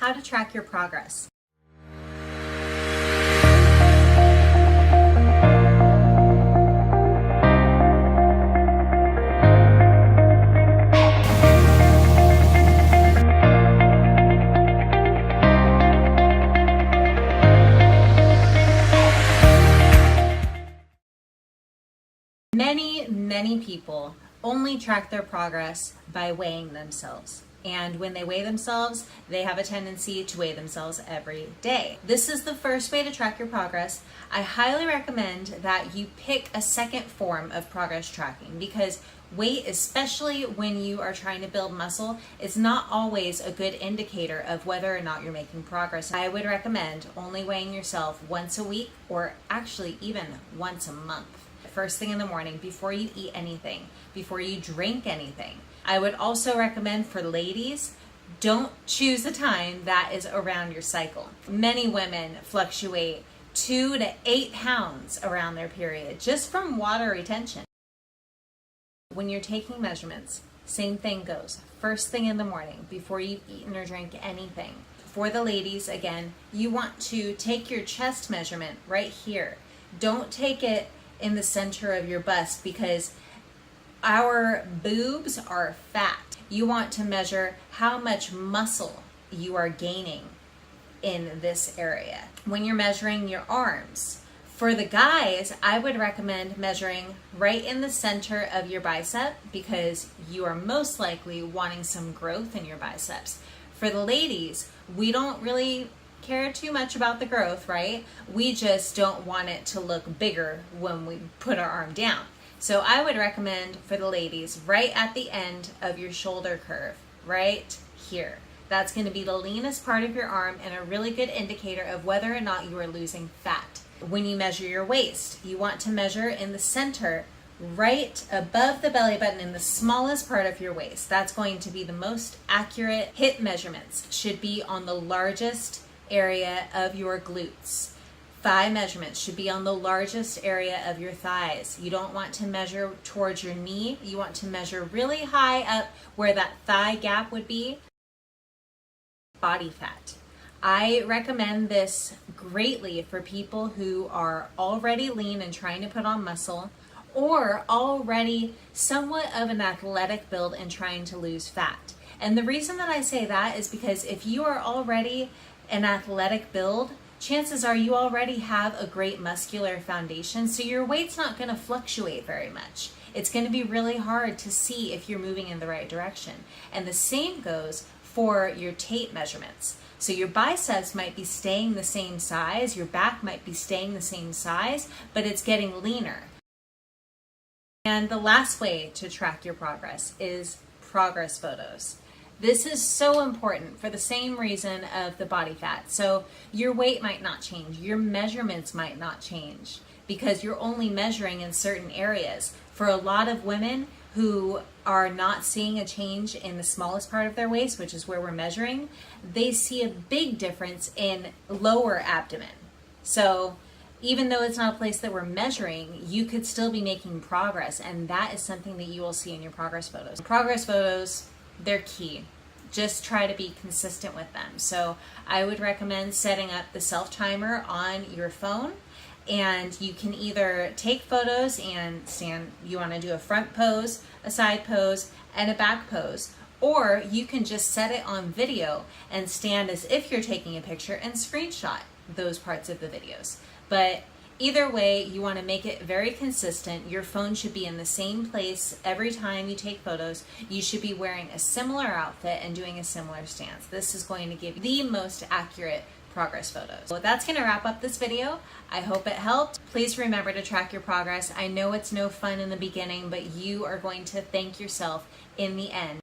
how to track your progress. Many people only track their progress by weighing themselves. And when they weigh themselves, they have a tendency to weigh themselves every day. This is the first way to track your progress. I highly recommend that you pick a second form of progress tracking, because weight, especially when you are trying to build muscle, is not always a good indicator of whether or not you're making progress. I would recommend only weighing yourself once a week, or actually even once a month. First thing in the morning, before you eat anything, before you drink anything. I would also recommend for ladies, don't choose a time that is around your cycle. Many women fluctuate 2 to 8 pounds around their period just from water retention. When you're taking measurements, same thing goes. First thing in the morning, before you've eaten or drank anything. For the ladies, again, you want to take your chest measurement right here. Don't take it in the center of your bust, because our boobs are fat. You want to measure how much muscle you are gaining in this area. When you're measuring your arms, for the guys, I would recommend measuring right in the center of your bicep, because you are most likely wanting some growth in your biceps. For the ladies, we don't really care too much about the growth, right? We just don't want it to look bigger when we put our arm down. So I would recommend for the ladies right at the end of your shoulder curve, right here. That's going to be the leanest part of your arm and a really good indicator of whether or not you are losing fat. When you measure your waist, you want to measure in the center, right above the belly button, in the smallest part of your waist. That's going to be the most accurate. Hip measurements should be on the largest area of your glutes. Thigh measurements should be on the largest area of your thighs. You don't want to measure towards your knee. You want to measure really high up where that thigh gap would be. Body fat. I recommend this greatly for people who are already lean and trying to put on muscle, or already somewhat of an athletic build and trying to lose fat. And the reason that I say that is because if you are already an athletic build, chances are you already have a great muscular foundation, so your weight's not going to fluctuate very much. It's going to be really hard to see if you're moving in the right direction. And the same goes for your tape measurements. So your biceps might be staying the same size, your back might be staying the same size, but it's getting leaner. And the last way to track your progress is progress photos. This is so important for the same reason of the body fat. So your weight might not change, your measurements might not change, because you're only measuring in certain areas. For a lot of women who are not seeing a change in the smallest part of their waist, which is where we're measuring, they see a big difference in lower abdomen. So even though it's not a place that we're measuring, you could still be making progress, and that is something that you will see in your progress photos. Progress photos, they're key. Just try to be consistent with them. So I would recommend setting up the self timer on your phone, and you can either take photos and stand. You want to do a front pose, a side pose, and a back pose, or you can just set it on video and stand as if you're taking a picture and screenshot those parts of the videos. But either way, you want to make it very consistent. Your phone should be in the same place every time you take photos. You should be wearing a similar outfit and doing a similar stance. This is going to give you the most accurate progress photos. So that's going to wrap up this video. I hope it helped. Please remember to track your progress. I know it's no fun in the beginning, but you are going to thank yourself in the end.